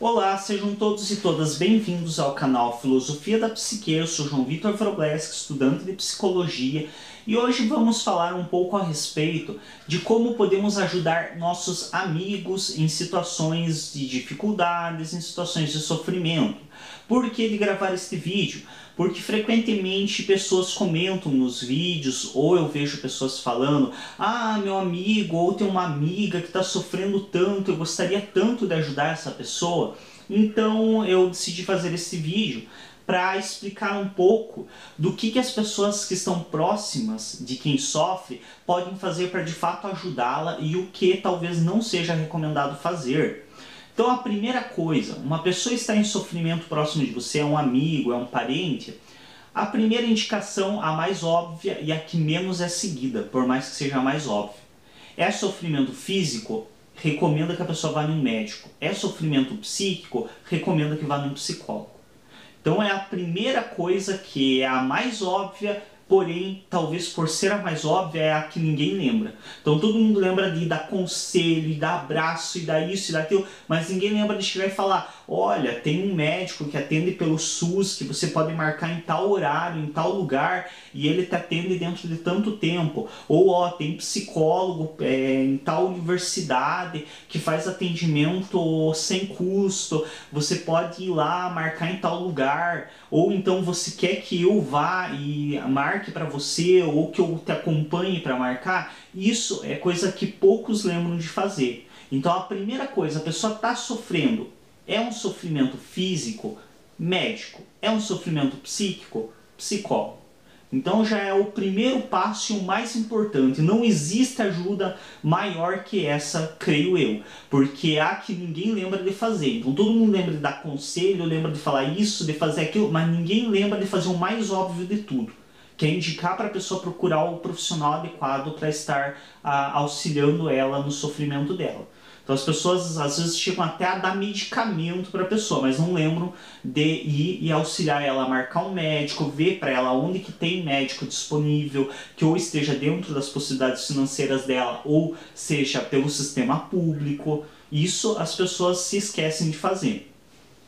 Olá, sejam todos e todas bem-vindos ao canal Filosofia da Psique. Eu sou João Vitor Wrobleski, estudante de Psicologia, e hoje vamos falar um pouco a respeito de como podemos ajudar nossos amigos em situações de dificuldades, em situações de sofrimento. Por que de gravar este vídeo? Porque frequentemente pessoas comentam nos vídeos, ou eu vejo pessoas falando: ah, meu amigo, ou tem uma amiga que está sofrendo tanto, eu gostaria tanto de ajudar essa pessoa. Então eu decidi fazer esse vídeo para explicar um pouco do que as pessoas que estão próximas de quem sofre podem fazer para de fato ajudá-la e o que talvez não seja recomendado fazer. Então a primeira coisa, uma pessoa está em sofrimento próximo de você, é um amigo, é um parente, a primeira indicação, a mais óbvia e a que menos é seguida, por mais que seja a mais óbvia. É sofrimento físico? Recomenda que a pessoa vá num médico. É sofrimento psíquico? Recomenda que vá num psicólogo. Então é a primeira coisa que é a mais óbvia, porém, talvez por ser a mais óbvia, é a que ninguém lembra. Então todo mundo lembra de dar conselho, e dar abraço, e dar isso e daquilo, mas ninguém lembra de chegar e falar: olha, tem um médico que atende pelo SUS, que você pode marcar em tal horário, em tal lugar, e ele te atende dentro de tanto tempo. Ou, ó, tem psicólogo em tal universidade que faz atendimento sem custo, você pode ir lá, marcar em tal lugar. Ou então você quer que eu vá e marque para você, ou que eu te acompanhe para marcar. Isso é coisa que poucos lembram de fazer. Então a primeira coisa, a pessoa está sofrendo, é um sofrimento físico? Médico. É um sofrimento psíquico? Psicólogo. Então já é o primeiro passo e o mais importante. Não existe ajuda maior que essa, creio eu. Porque é a que ninguém lembra de fazer. Então todo mundo lembra de dar conselho, lembra de falar isso, de fazer aquilo, mas ninguém lembra de fazer o mais óbvio de tudo, que é indicar para a pessoa procurar o profissional adequado para estar auxiliando ela no sofrimento dela. Então as pessoas às vezes chegam até a dar medicamento para a pessoa, mas não lembram de ir e auxiliar ela a marcar um médico, ver para ela onde que tem médico disponível, que ou esteja dentro das possibilidades financeiras dela, ou seja pelo sistema público. Isso as pessoas se esquecem de fazer.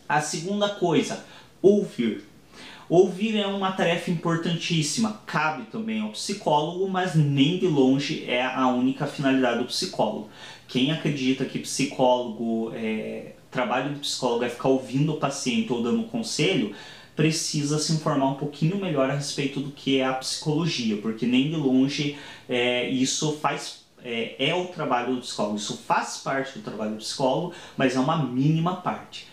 A segunda coisa, ouvir. Ouvir é uma tarefa importantíssima, cabe também ao psicólogo, mas nem de longe é a única finalidade do psicólogo. Quem acredita que trabalho de psicólogo é ficar ouvindo o paciente ou dando conselho, precisa se informar um pouquinho melhor a respeito do que é a psicologia, porque nem de longe isso é o trabalho do psicólogo. Isso faz parte do trabalho do psicólogo, mas é uma mínima parte.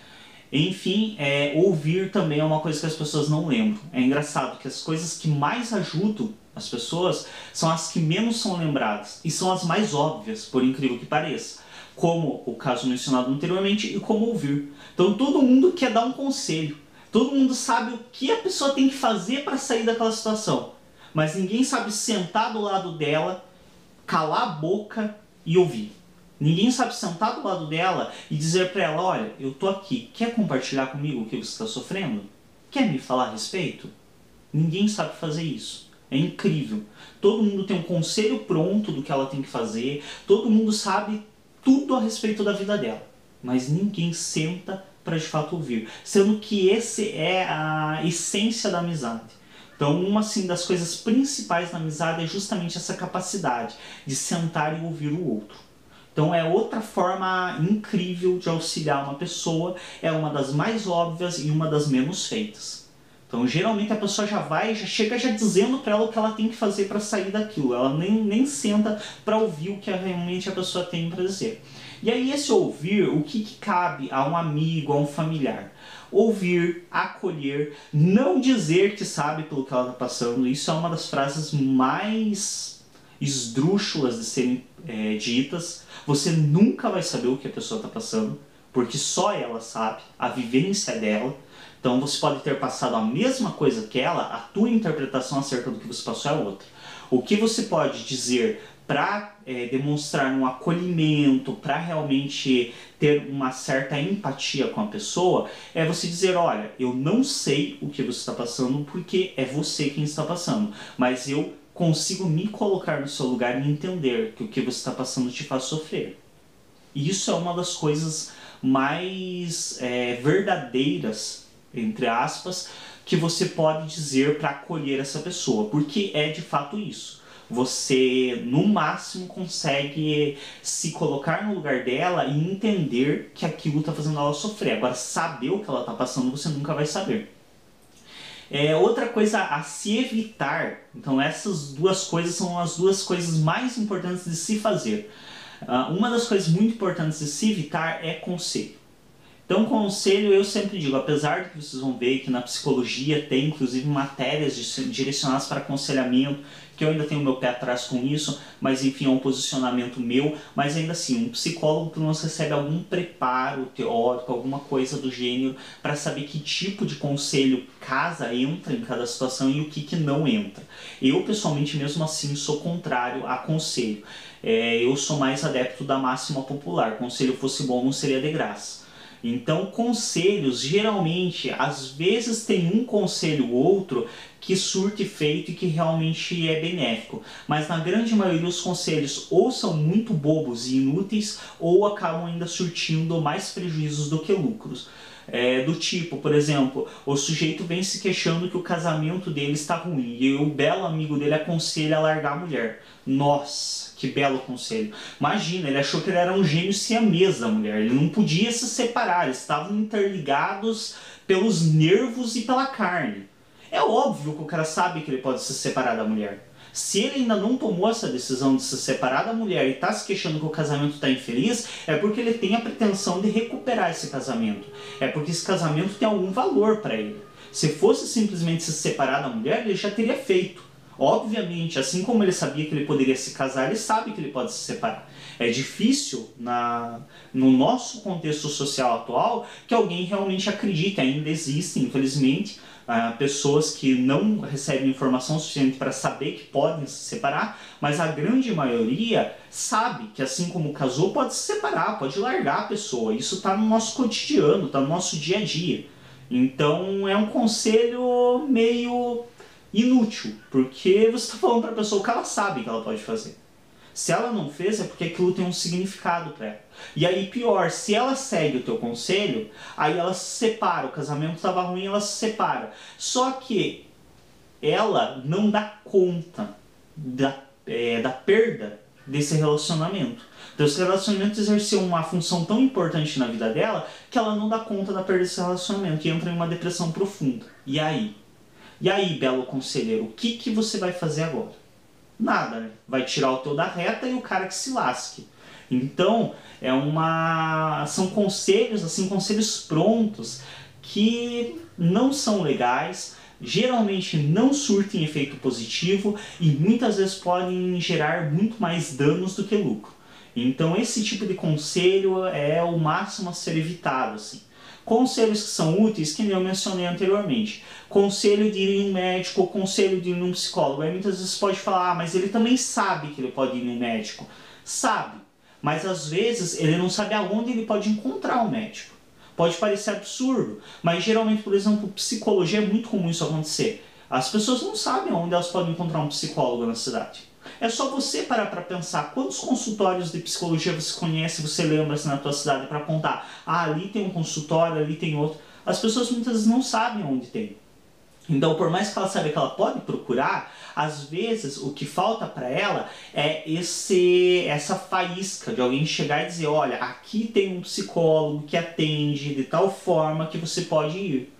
Enfim, ouvir também é uma coisa que as pessoas não lembram. É engraçado que as coisas que mais ajudam as pessoas são as que menos são lembradas e são as mais óbvias, por incrível que pareça, como o caso mencionado anteriormente e como ouvir. Então todo mundo quer dar um conselho, todo mundo sabe o que a pessoa tem que fazer para sair daquela situação, mas ninguém sabe sentar do lado dela, calar a boca e ouvir. Ninguém sabe sentar do lado dela e dizer para ela: olha, eu tô aqui, quer compartilhar comigo o que você está sofrendo? Quer me falar a respeito? Ninguém sabe fazer isso. É incrível. Todo mundo tem um conselho pronto do que ela tem que fazer, todo mundo sabe tudo a respeito da vida dela, mas ninguém senta para de fato ouvir, sendo que esse é a essência da amizade. Então uma assim, das coisas principais na amizade é justamente essa capacidade de sentar e ouvir o outro. Então é outra forma incrível de auxiliar uma pessoa, é uma das mais óbvias e uma das menos feitas. Então geralmente a pessoa já chega dizendo para ela o que ela tem que fazer para sair daquilo, ela nem senta para ouvir o que realmente a pessoa tem para dizer. E aí esse ouvir, o que cabe a um amigo, a um familiar? Ouvir, acolher, não dizer que sabe pelo que ela está passando. Isso é uma das frases mais esdrúxulas de serem ditas. Você nunca vai saber o que a pessoa está passando, porque só ela sabe, a vivência dela. Então você pode ter passado a mesma coisa que ela, a tua interpretação acerca do que você passou é outra. O que você pode dizer para demonstrar um acolhimento, para realmente ter uma certa empatia com a pessoa, é você dizer, olha, eu não sei o que você está passando porque é você quem está passando, mas eu consigo me colocar no seu lugar e entender que o que você está passando te faz sofrer. E isso é uma das coisas mais verdadeiras, entre aspas, que você pode dizer para acolher essa pessoa, porque é de fato isso. Você, no máximo, consegue se colocar no lugar dela e entender que aquilo está fazendo ela sofrer. Agora, saber o que ela está passando, você nunca vai saber. Outra coisa a se evitar, então essas duas coisas são as duas coisas mais importantes de se fazer. Uma das coisas muito importantes de se evitar é conselho. Então, conselho, eu sempre digo, apesar de que vocês vão ver que na psicologia tem inclusive matérias direcionadas para aconselhamento, que eu ainda tenho meu pé atrás com isso, mas enfim, é um posicionamento meu, mas ainda assim, um psicólogo pelo menos recebe algum preparo teórico, alguma coisa do gênero, para saber que tipo de conselho entra em cada situação e o que não entra. Eu, pessoalmente, mesmo assim, sou contrário a conselho. Eu sou mais adepto da máxima popular, conselho fosse bom não seria de graça. Então, conselhos, geralmente, às vezes tem um conselho ou outro que surte efeito e que realmente é benéfico. Mas na grande maioria os conselhos ou são muito bobos e inúteis ou acabam ainda surtindo mais prejuízos do que lucros. Do tipo, por exemplo, o sujeito vem se queixando que o casamento dele está ruim e o belo amigo dele aconselha a largar a mulher. Nossa, que belo conselho. Imagina, ele achou que ele era um gêmeo siamês da mulher, ele não podia se separar, eles estavam interligados pelos nervos e pela carne. É óbvio que o cara sabe que ele pode se separar da mulher. Se ele ainda não tomou essa decisão de se separar da mulher e está se queixando que o casamento está infeliz, é porque ele tem a pretensão de recuperar esse casamento. É porque esse casamento tem algum valor para ele. Se fosse simplesmente se separar da mulher, ele já teria feito. Obviamente, assim como ele sabia que ele poderia se casar, ele sabe que ele pode se separar. É difícil, no nosso contexto social atual, que alguém realmente acredite. Ainda existem, infelizmente, pessoas que não recebem informação suficiente para saber que podem se separar, mas a grande maioria sabe que assim como casou, pode se separar, pode largar a pessoa. Isso está no nosso cotidiano, está no nosso dia a dia. Então é um conselho meio inútil, porque você está falando para a pessoa o que ela sabe que ela pode fazer. Se ela não fez, é porque aquilo tem um significado para ela. E aí pior, se ela segue o teu conselho, aí ela se separa, o casamento estava ruim, ela se separa. Só que ela não dá conta da perda desse relacionamento. Então esse relacionamento exerceu uma função tão importante na vida dela, que ela não dá conta da perda desse relacionamento e entra em uma depressão profunda. E aí? E aí, belo conselheiro, o que você vai fazer agora? Nada, né? Vai tirar o teu da reta e o cara que se lasque. Então, são conselhos, assim, conselhos prontos que não são legais, geralmente não surtem efeito positivo e muitas vezes podem gerar muito mais danos do que lucro. Então, esse tipo de conselho é o máximo a ser evitado, assim. Conselhos que são úteis, que nem eu mencionei anteriormente. Conselho de ir em um médico, conselho de ir em um psicólogo. Aí muitas vezes pode falar, mas ele também sabe que ele pode ir em um médico. Sabe, mas às vezes ele não sabe aonde ele pode encontrar um médico. Pode parecer absurdo, mas geralmente, por exemplo, psicologia é muito comum isso acontecer. As pessoas não sabem onde elas podem encontrar um psicólogo na cidade. É só você parar para pensar quantos consultórios de psicologia você conhece, você lembra assim, na tua cidade para apontar. Ah, ali tem um consultório, ali tem outro. As pessoas muitas vezes não sabem onde tem. Então, por mais que ela saiba que ela pode procurar, às vezes o que falta para ela é essa faísca de alguém chegar e dizer, olha, aqui tem um psicólogo que atende de tal forma que você pode ir.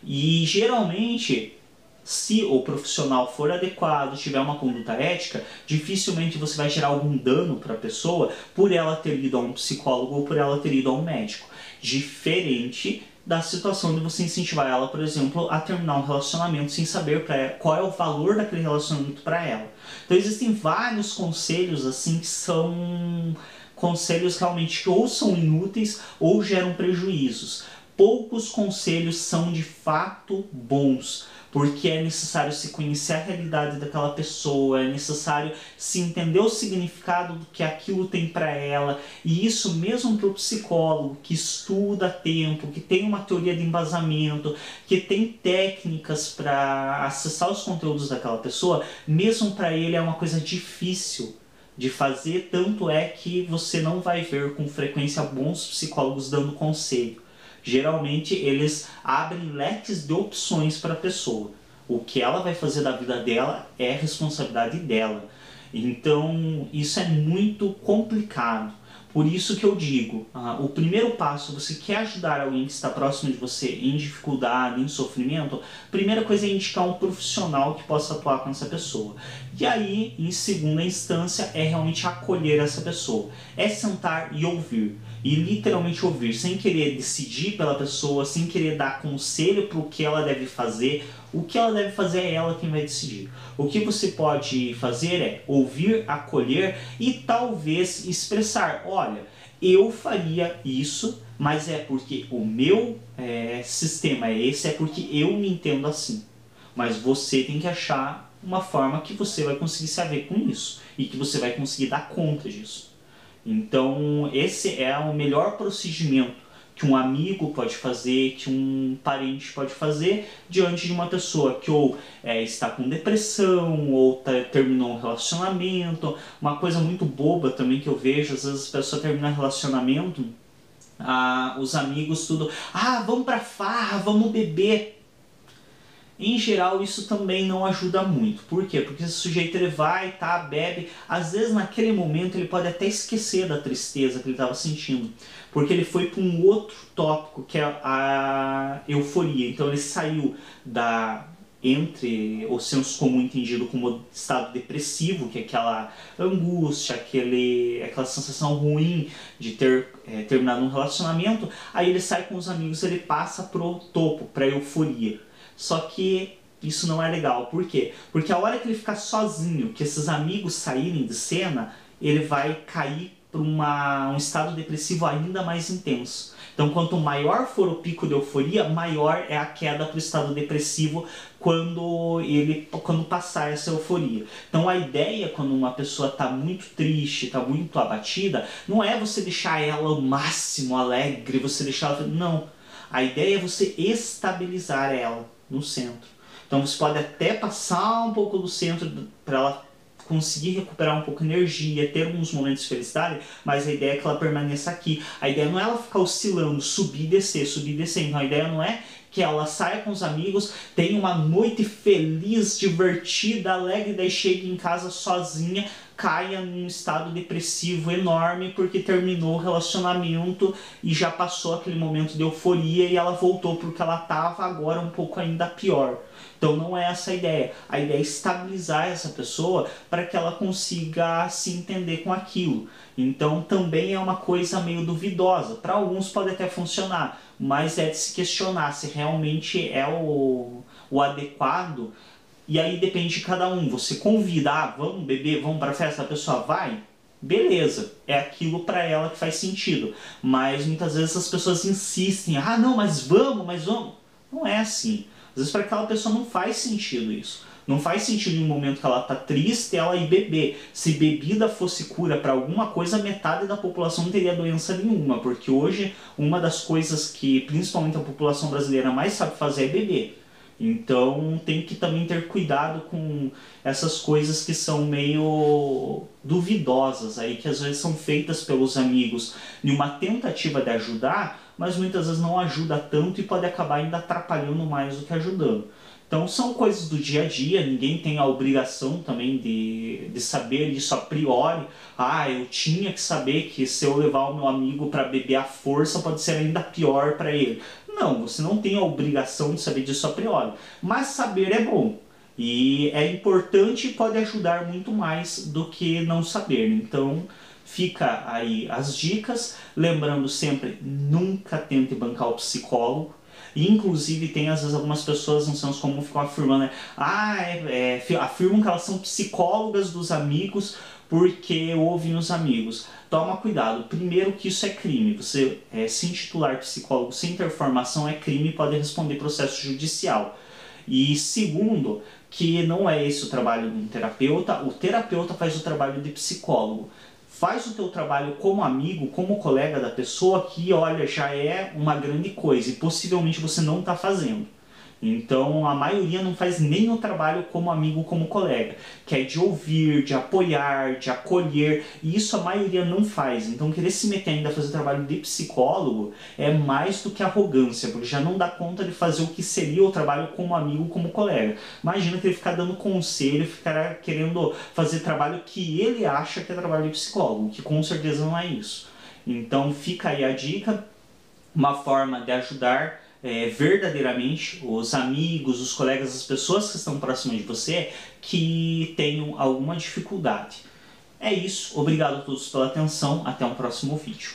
E geralmente, se o profissional for adequado, tiver uma conduta ética, dificilmente você vai gerar algum dano para a pessoa por ela ter ido a um psicólogo ou por ela ter ido a um médico. Diferente da situação de você incentivar ela, por exemplo, a terminar um relacionamento sem saber qual é o valor daquele relacionamento para ela. Então existem vários conselhos assim que são conselhos realmente que ou são inúteis ou geram prejuízos. poucos conselhos são de fato bons, porque é necessário se conhecer a realidade daquela pessoa, é necessário se entender o significado do que aquilo tem para ela, e isso mesmo para o psicólogo que estuda a tempo, que tem uma teoria de embasamento, que tem técnicas para acessar os conteúdos daquela pessoa, mesmo para ele é uma coisa difícil de fazer, tanto é que você não vai ver com frequência bons psicólogos dando conselho. Geralmente eles abrem leques de opções para a pessoa. O que ela vai fazer da vida dela é responsabilidade dela. Então isso é muito complicado. Por isso que eu digo, o primeiro passo, você quer ajudar alguém que está próximo de você em dificuldade, em sofrimento, a primeira coisa é indicar um profissional que possa atuar com essa pessoa. E aí, em segunda instância, é realmente acolher essa pessoa. É sentar e ouvir. E literalmente ouvir, sem querer decidir pela pessoa, sem querer dar conselho para o que ela deve fazer. O que ela deve fazer é ela quem vai decidir. O que você pode fazer é ouvir, acolher e talvez expressar: olha, eu faria isso, mas é porque o meu sistema é esse, é porque eu me entendo assim. Mas você tem que achar uma forma que você vai conseguir se haver com isso e que você vai conseguir dar conta disso. Então esse é o melhor procedimento que um amigo pode fazer, que um parente pode fazer diante de uma pessoa que ou está com depressão, ou terminou um relacionamento. Uma coisa muito boba também que eu vejo, às vezes a pessoa termina um relacionamento, os amigos tudo, vamos pra farra, vamos beber. Em geral, isso também não ajuda muito. Por quê? Porque esse sujeito ele vai, bebe. Às vezes, naquele momento, ele pode até esquecer da tristeza que ele estava sentindo. Porque ele foi para um outro tópico, que é a euforia. Então, ele saiu entre o senso comum entendido como estado depressivo, que é aquela angústia, aquela sensação ruim de ter terminado um relacionamento. Aí ele sai com os amigos, ele passa pro topo, pra euforia. Só que isso não é legal. Por quê? Porque a hora que ele ficar sozinho, que esses amigos saírem de cena, ele vai cair para um estado depressivo ainda mais intenso. Então, quanto maior for o pico de euforia, maior é a queda para o estado depressivo quando passar essa euforia. Então, a ideia, quando uma pessoa está muito triste, está muito abatida, não é você deixar ela ao máximo alegre, você deixar ela... Não. A ideia é você estabilizar ela no centro. Então você pode até passar um pouco do centro para ela conseguir recuperar um pouco de energia, ter alguns momentos de felicidade, mas a ideia é que ela permaneça aqui. A ideia não é ela ficar oscilando, subir e descer, subir e descer. Então a ideia não é que ela saia com os amigos, tenha uma noite feliz, divertida, alegre, daí chegue em casa sozinha, caia num estado depressivo enorme porque terminou o relacionamento e já passou aquele momento de euforia e ela voltou porque ela estava agora um pouco ainda pior. Então não é essa a ideia. A ideia é estabilizar essa pessoa para que ela consiga se entender com aquilo. Então também é uma coisa meio duvidosa. Para alguns pode até funcionar, mas é de se questionar se realmente é o adequado. E aí depende de cada um. Você convida, vamos beber, vamos para a festa, a pessoa vai, beleza, é aquilo para ela que faz sentido. Mas muitas vezes as pessoas insistem, não, mas vamos. Não é assim. Às vezes para aquela pessoa não faz sentido isso. Não faz sentido em um momento que ela está triste ela ir beber. Se bebida fosse cura para alguma coisa, metade da população não teria doença nenhuma. Porque hoje uma das coisas que principalmente a população brasileira mais sabe fazer é beber. Então tem que também ter cuidado com essas coisas que são meio duvidosas aí, que às vezes são feitas pelos amigos em uma tentativa de ajudar, mas muitas vezes não ajuda tanto e pode acabar ainda atrapalhando mais do que ajudando. Então são coisas do dia a dia, ninguém tem a obrigação também de saber isso a priori. Eu tinha que saber que se eu levar o meu amigo para beber à força pode ser ainda pior para ele. Não, você não tem a obrigação de saber disso a priori, mas saber é bom. E é importante e pode ajudar muito mais do que não saber. Então fica aí as dicas, lembrando sempre, nunca tente bancar o psicólogo. E, inclusive tem às vezes algumas pessoas no senso comum ficam afirmando, afirmam que elas são psicólogas dos amigos porque ouvem os amigos. toma cuidado. Primeiro que isso é crime. Você se intitular psicólogo sem ter formação é crime e pode responder processo judicial. E segundo, que não é esse o trabalho de um terapeuta. O terapeuta faz o trabalho de psicólogo. Faz o teu trabalho como amigo, como colega da pessoa, que olha, já é uma grande coisa e possivelmente você não está fazendo. Então a maioria não faz nem o trabalho como amigo, como colega, que é de ouvir, de apoiar, de acolher, e isso a maioria não faz. Então querer se meter ainda a fazer trabalho de psicólogo é mais do que arrogância, porque já não dá conta de fazer o que seria o trabalho como amigo, como colega. Imagina que ele ficar dando conselho, ficar querendo fazer trabalho que ele acha que é trabalho de psicólogo, que com certeza não é isso. Então fica aí a dica, uma forma de ajudar verdadeiramente os amigos, os colegas, as pessoas que estão próximas de você que tenham alguma dificuldade. É isso, obrigado a todos pela atenção, até um próximo vídeo.